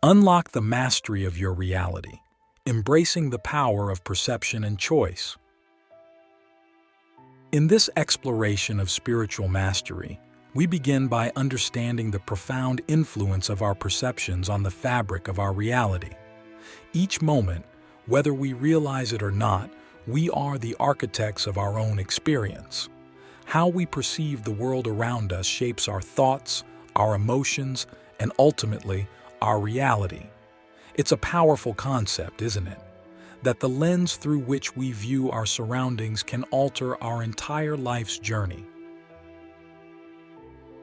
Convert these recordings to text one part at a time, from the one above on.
Unlock the mastery of your reality, embracing the power of perception and choice. In this exploration of spiritual mastery, we begin by understanding the profound influence of our perceptions on the fabric of our reality. Each moment, whether we realize it or not, we are the architects of our own experience. How we perceive the world around us shapes our thoughts, our emotions, and ultimately, our reality. It's a powerful concept, isn't it? That the lens through which we view our surroundings can alter our entire life's journey.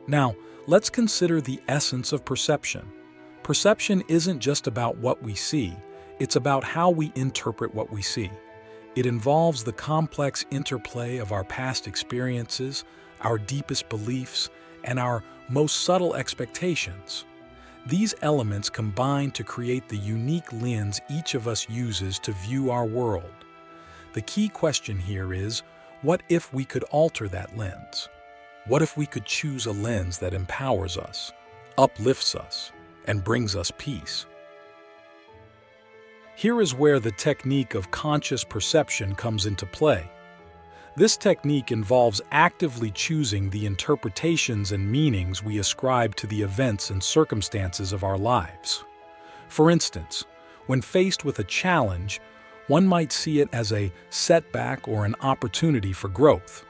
Now, let's consider the essence of perception. Perception isn't just about what we see, it's about how we interpret what we see. It involves the complex interplay of our past experiences, our deepest beliefs, and our most subtle expectations. These elements combine to create the unique lens each of us uses to view our world. The key question here is, what if we could alter that lens? What if we could choose a lens that empowers us, uplifts us, and brings us peace? Here is where the technique of conscious perception comes into play. This technique involves actively choosing the interpretations and meanings we ascribe to the events and circumstances of our lives. For instance, when faced with a challenge, one might see it as a setback or an opportunity for growth.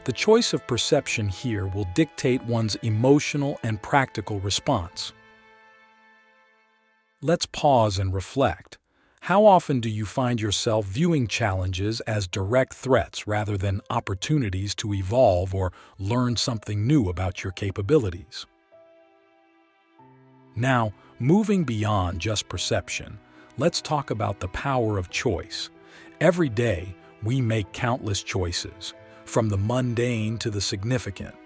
The choice of perception here will dictate one's emotional and practical response. Let's pause and reflect. How often do you find yourself viewing challenges as direct threats rather than opportunities to evolve or learn something new about your capabilities? Now, moving beyond just perception, let's talk about the power of choice. Every day, we make countless choices, from the mundane to the significant.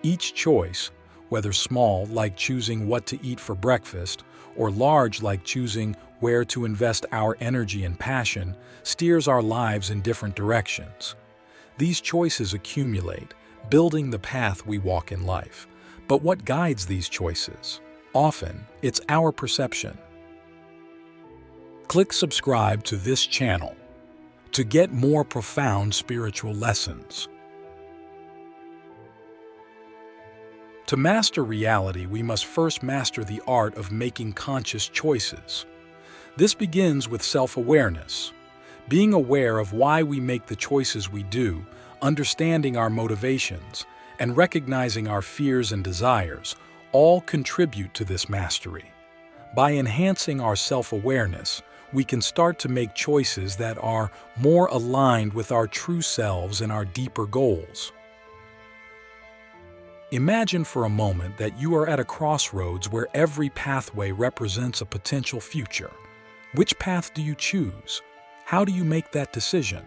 Each choice, whether small, like choosing what to eat for breakfast, or large, like choosing where to invest our energy and passion, steers our lives in different directions. These choices accumulate, building the path we walk in life. But what guides these choices? Often, it's our perception. Click subscribe to this channel to get more profound spiritual lessons. To master reality, we must first master the art of making conscious choices. This begins with self-awareness. Being aware of why we make the choices we do, understanding our motivations, and recognizing our fears and desires all contribute to this mastery. By enhancing our self-awareness, we can start to make choices that are more aligned with our true selves and our deeper goals. Imagine for a moment that you are at a crossroads where every pathway represents a potential future. Which path do you choose? How do you make that decision?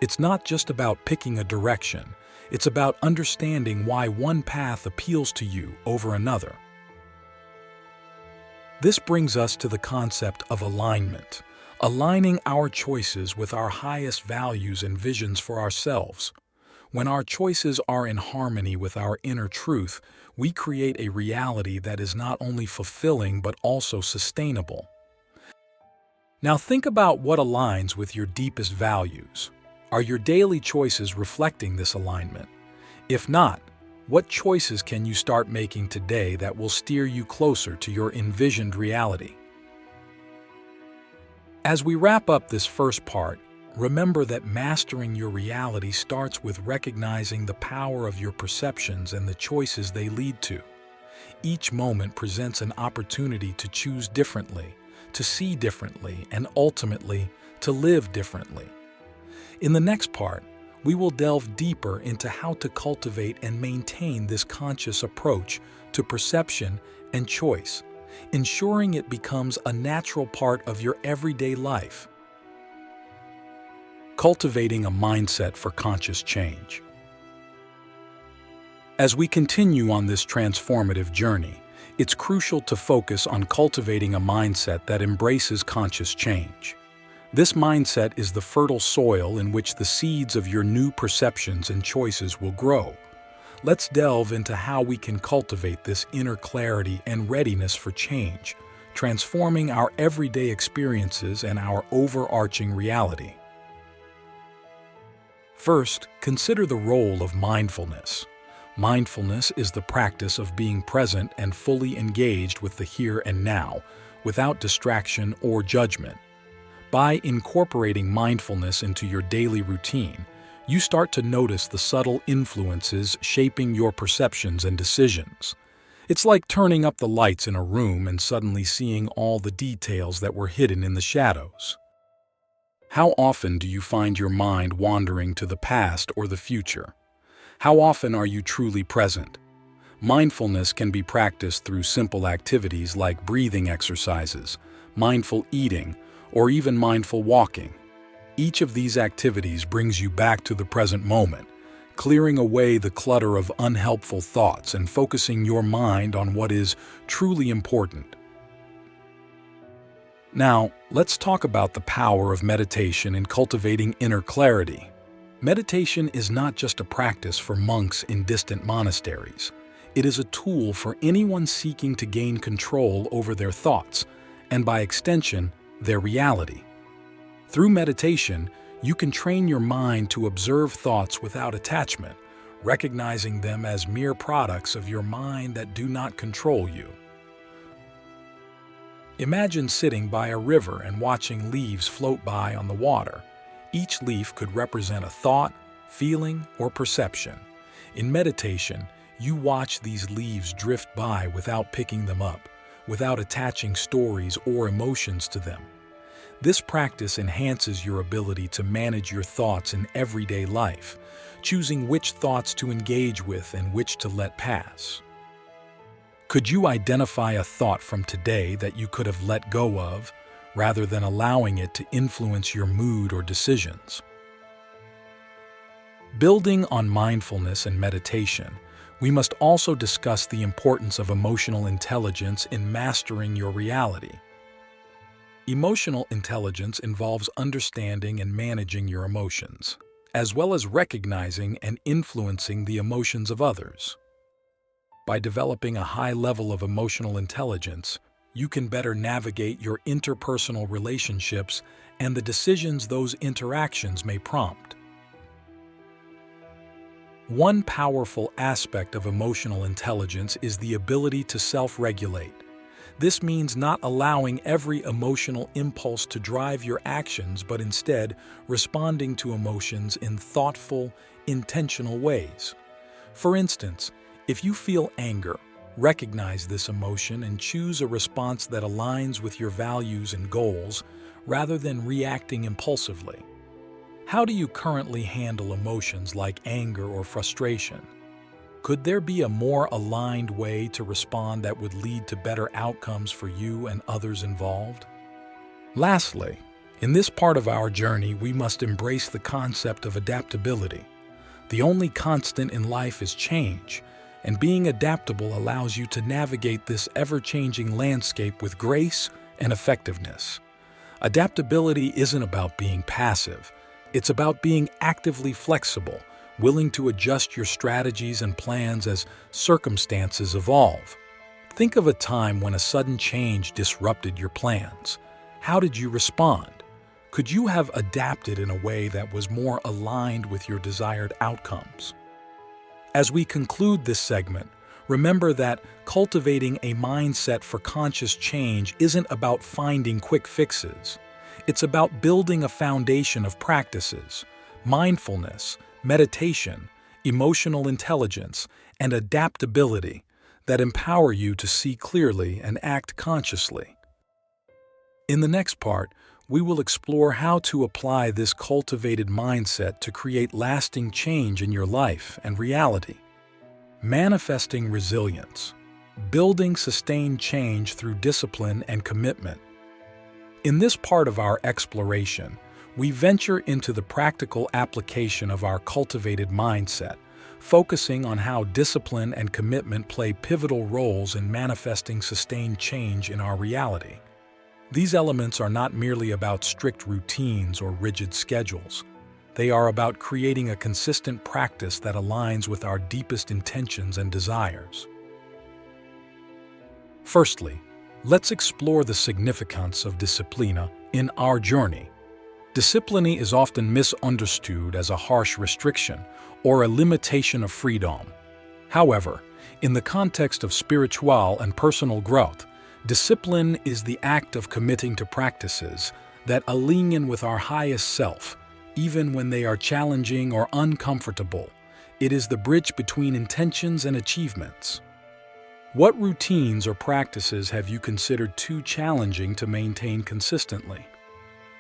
It's not just about picking a direction. It's about understanding why one path appeals to you over another. This brings us to the concept of alignment, aligning our choices with our highest values and visions for ourselves. When our choices are in harmony with our inner truth, we create a reality that is not only fulfilling but also sustainable. Now think about what aligns with your deepest values. Are your daily choices reflecting this alignment? If not, what choices can you start making today that will steer you closer to your envisioned reality? As we wrap up this first part, remember that mastering your reality starts with recognizing the power of your perceptions and the choices they lead to. Each moment presents an opportunity to choose differently, to see differently, and ultimately, to live differently. In the next part, we will delve deeper into how to cultivate and maintain this conscious approach to perception and choice, ensuring it becomes a natural part of your everyday life. Cultivating a mindset for conscious change. As we continue on this transformative journey, it's crucial to focus on cultivating a mindset that embraces conscious change. This mindset is the fertile soil in which the seeds of your new perceptions and choices will grow. Let's delve into how we can cultivate this inner clarity and readiness for change, transforming our everyday experiences and our overarching reality. First, consider the role of mindfulness. Mindfulness is the practice of being present and fully engaged with the here and now, without distraction or judgment. By incorporating mindfulness into your daily routine, you start to notice the subtle influences shaping your perceptions and decisions. It's like turning up the lights in a room and suddenly seeing all the details that were hidden in the shadows. How often do you find your mind wandering to the past or the future? How often are you truly present? Mindfulness can be practiced through simple activities like breathing exercises, mindful eating, or even mindful walking. Each of these activities brings you back to the present moment, clearing away the clutter of unhelpful thoughts and focusing your mind on what is truly important. Now, let's talk about the power of meditation in cultivating inner clarity. Meditation is not just a practice for monks in distant monasteries. It is a tool for anyone seeking to gain control over their thoughts, and by extension, their reality. Through meditation, you can train your mind to observe thoughts without attachment, recognizing them as mere products of your mind that do not control you. Imagine sitting by a river and watching leaves float by on the water. Each leaf could represent a thought, feeling, or perception. In meditation, you watch these leaves drift by without picking them up, without attaching stories or emotions to them. This practice enhances your ability to manage your thoughts in everyday life, choosing which thoughts to engage with and which to let pass. Could you identify a thought from today that you could have let go of, rather than allowing it to influence your mood or decisions? Building on mindfulness and meditation, we must also discuss the importance of emotional intelligence in mastering your reality. Emotional intelligence involves understanding and managing your emotions, as well as recognizing and influencing the emotions of others. By developing a high level of emotional intelligence, you can better navigate your interpersonal relationships and the decisions those interactions may prompt. One powerful aspect of emotional intelligence is the ability to self-regulate. This means not allowing every emotional impulse to drive your actions, but instead responding to emotions in thoughtful, intentional ways. For instance, if you feel anger, recognize this emotion and choose a response that aligns with your values and goals, rather than reacting impulsively. How do you currently handle emotions like anger or frustration? Could there be a more aligned way to respond that would lead to better outcomes for you and others involved? Lastly, in this part of our journey, we must embrace the concept of adaptability. The only constant in life is change, and being adaptable allows you to navigate this ever-changing landscape with grace and effectiveness. Adaptability isn't about being passive. It's about being actively flexible, willing to adjust your strategies and plans as circumstances evolve. Think of a time when a sudden change disrupted your plans. How did you respond? Could you have adapted in a way that was more aligned with your desired outcomes? As we conclude this segment, remember that cultivating a mindset for conscious change isn't about finding quick fixes. It's about building a foundation of practices, mindfulness, meditation, emotional intelligence, and adaptability that empower you to see clearly and act consciously. In the next part, we will explore how to apply this cultivated mindset to create lasting change in your life and reality. Manifesting resilience, building sustained change through discipline and commitment. In this part of our exploration, we venture into the practical application of our cultivated mindset, focusing on how discipline and commitment play pivotal roles in manifesting sustained change in our reality. These elements are not merely about strict routines or rigid schedules. They are about creating a consistent practice that aligns with our deepest intentions and desires. Firstly, let's explore the significance of disciplina in our journey. Discipline is often misunderstood as a harsh restriction or a limitation of freedom. However, in the context of spiritual and personal growth, discipline is the act of committing to practices that align with our highest self, even when they are challenging or uncomfortable. It is the bridge between intentions and achievements. What routines or practices have you considered too challenging to maintain consistently?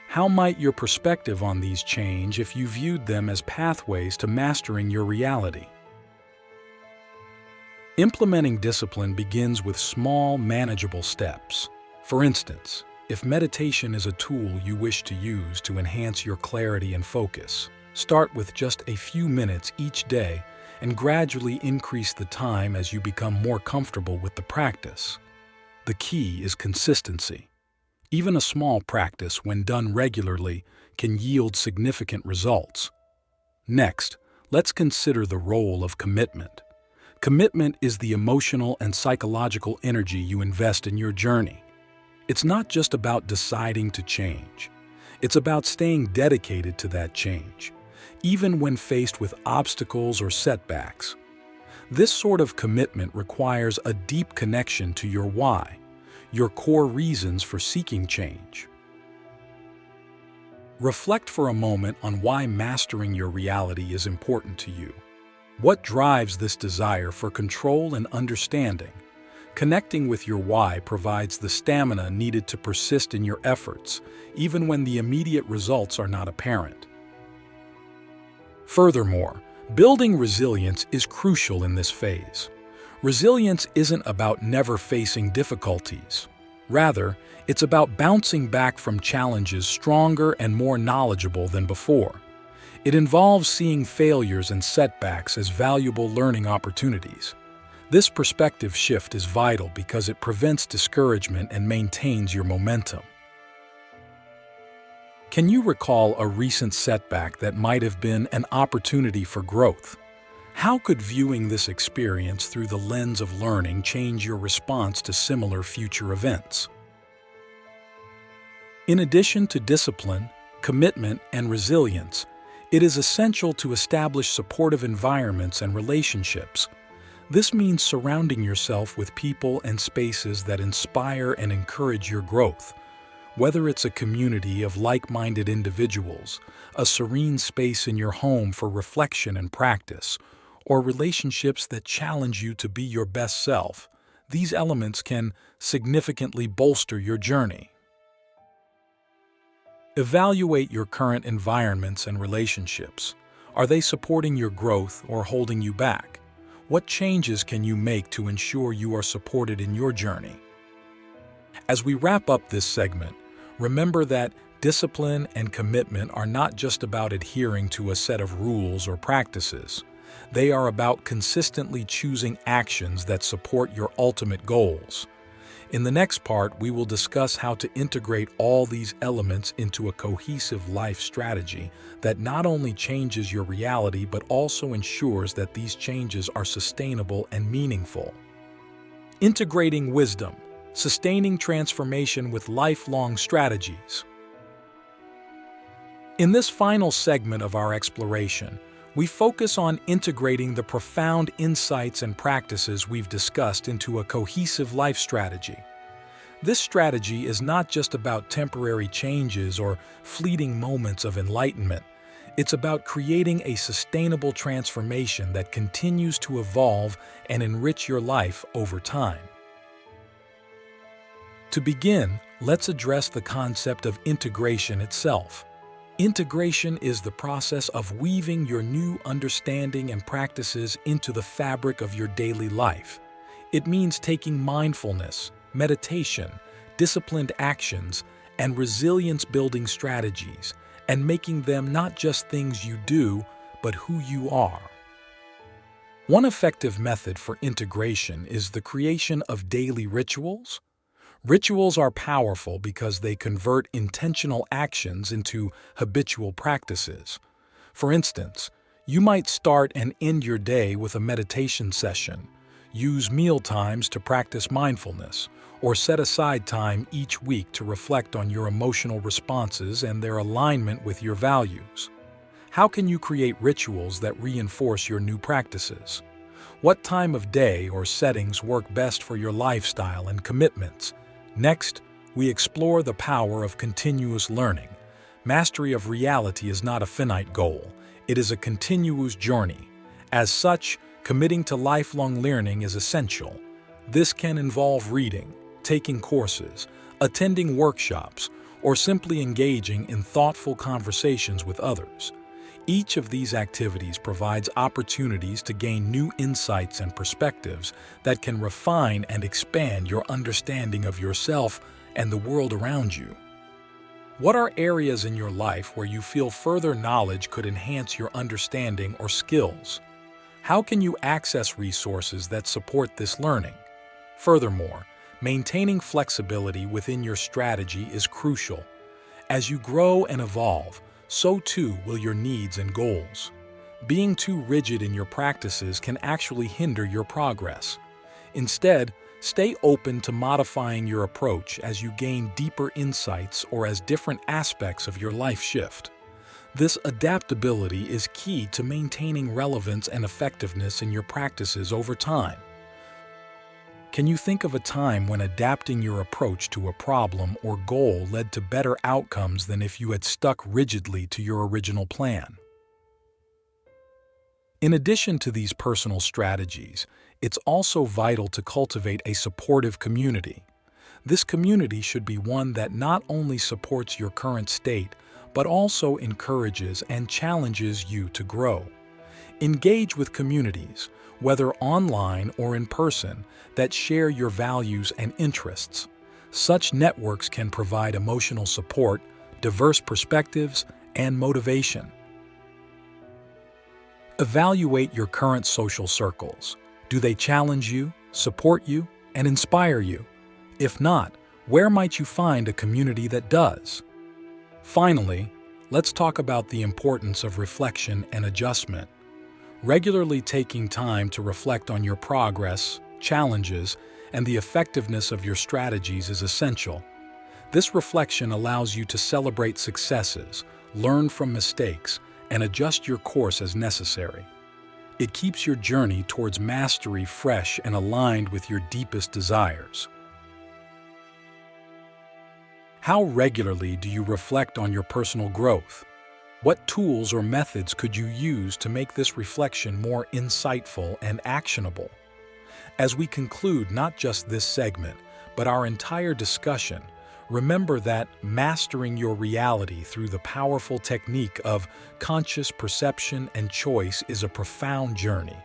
How might your perspective on these change if you viewed them as pathways to mastering your reality? Implementing discipline begins with small, manageable steps. For instance, if meditation is a tool you wish to use to enhance your clarity and focus, start with just a few minutes each day and gradually increase the time as you become more comfortable with the practice. The key is consistency. Even a small practice, when done regularly, can yield significant results. Next, let's consider the role of commitment. Commitment is the emotional and psychological energy you invest in your journey. It's not just about deciding to change. It's about staying dedicated to that change, even when faced with obstacles or setbacks. This sort of commitment requires a deep connection to your why, your core reasons for seeking change. Reflect for a moment on why mastering your reality is important to you. What drives this desire for control and understanding? Connecting with your why provides the stamina needed to persist in your efforts, even when the immediate results are not apparent. Furthermore, building resilience is crucial in this phase. Resilience isn't about never facing difficulties. Rather, it's about bouncing back from challenges stronger and more knowledgeable than before. It involves seeing failures and setbacks as valuable learning opportunities. This perspective shift is vital because it prevents discouragement and maintains your momentum. Can you recall a recent setback that might have been an opportunity for growth? How could viewing this experience through the lens of learning change your response to similar future events? In addition to discipline, commitment, and resilience, it is essential to establish supportive environments and relationships. This means surrounding yourself with people and spaces that inspire and encourage your growth. Whether it's a community of like-minded individuals, a serene space in your home for reflection and practice, or relationships that challenge you to be your best self, these elements can significantly bolster your journey. Evaluate your current environments and relationships. Are they supporting your growth or holding you back? What changes can you make to ensure you are supported in your journey? As we wrap up this segment, remember that discipline and commitment are not just about adhering to a set of rules or practices. They are about consistently choosing actions that support your ultimate goals. In the next part, we will discuss how to integrate all these elements into a cohesive life strategy that not only changes your reality but also ensures that these changes are sustainable and meaningful. Integrating wisdom, sustaining transformation with lifelong strategies. In this final segment of our exploration, we focus on integrating the profound insights and practices we've discussed into a cohesive life strategy. This strategy is not just about temporary changes or fleeting moments of enlightenment. It's about creating a sustainable transformation that continues to evolve and enrich your life over time. To begin, let's address the concept of integration itself. Integration is the process of weaving your new understanding and practices into the fabric of your daily life. It means taking mindfulness, meditation, disciplined actions, and resilience-building strategies, and making them not just things you do, but who you are. One effective method for integration is the creation of daily rituals. Rituals are powerful because they convert intentional actions into habitual practices. For instance, you might start and end your day with a meditation session, use meal times to practice mindfulness, or set aside time each week to reflect on your emotional responses and their alignment with your values. How can you create rituals that reinforce your new practices? What time of day or settings work best for your lifestyle and commitments? Next, we explore the power of continuous learning. Mastery of reality is not a finite goal. It is a continuous journey. As such, committing to lifelong learning is essential. This can involve reading, taking courses, attending workshops, or simply engaging in thoughtful conversations with others. Each of these activities provides opportunities to gain new insights and perspectives that can refine and expand your understanding of yourself and the world around you. What are areas in your life where you feel further knowledge could enhance your understanding or skills? How can you access resources that support this learning? Furthermore, maintaining flexibility within your strategy is crucial. As you grow and evolve, so too will your needs and goals. Being too rigid in your practices can actually hinder your progress. Instead, stay open to modifying your approach as you gain deeper insights or as different aspects of your life shift. This adaptability is key to maintaining relevance and effectiveness in your practices over time. Can you think of a time when adapting your approach to a problem or goal led to better outcomes than if you had stuck rigidly to your original plan? In addition to these personal strategies, it's also vital to cultivate a supportive community. This community should be one that not only supports your current state, but also encourages and challenges you to grow. Engage with communities, whether online or in person, that share your values and interests. Such networks can provide emotional support, diverse perspectives, and motivation. Evaluate your current social circles. Do they challenge you, support you, and inspire you? If not, where might you find a community that does? Finally, let's talk about the importance of reflection and adjustment. Regularly taking time to reflect on your progress, challenges, and the effectiveness of your strategies is essential. This reflection allows you to celebrate successes, learn from mistakes, and adjust your course as necessary. It keeps your journey towards mastery fresh and aligned with your deepest desires. How regularly do you reflect on your personal growth? What tools or methods could you use to make this reflection more insightful and actionable? As we conclude not just this segment, but our entire discussion, remember that mastering your reality through the powerful technique of conscious perception and choice is a profound journey.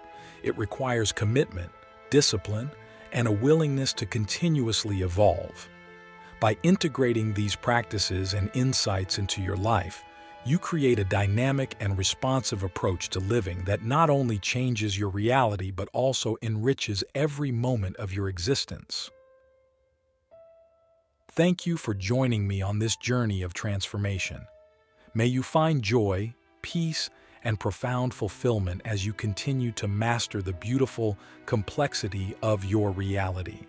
It requires commitment, discipline, and a willingness to continuously evolve. By integrating these practices and insights into your life, you create a dynamic and responsive approach to living that not only changes your reality but also enriches every moment of your existence. Thank you for joining me on this journey of transformation. May you find joy, peace, and profound fulfillment as you continue to master the beautiful complexity of your reality.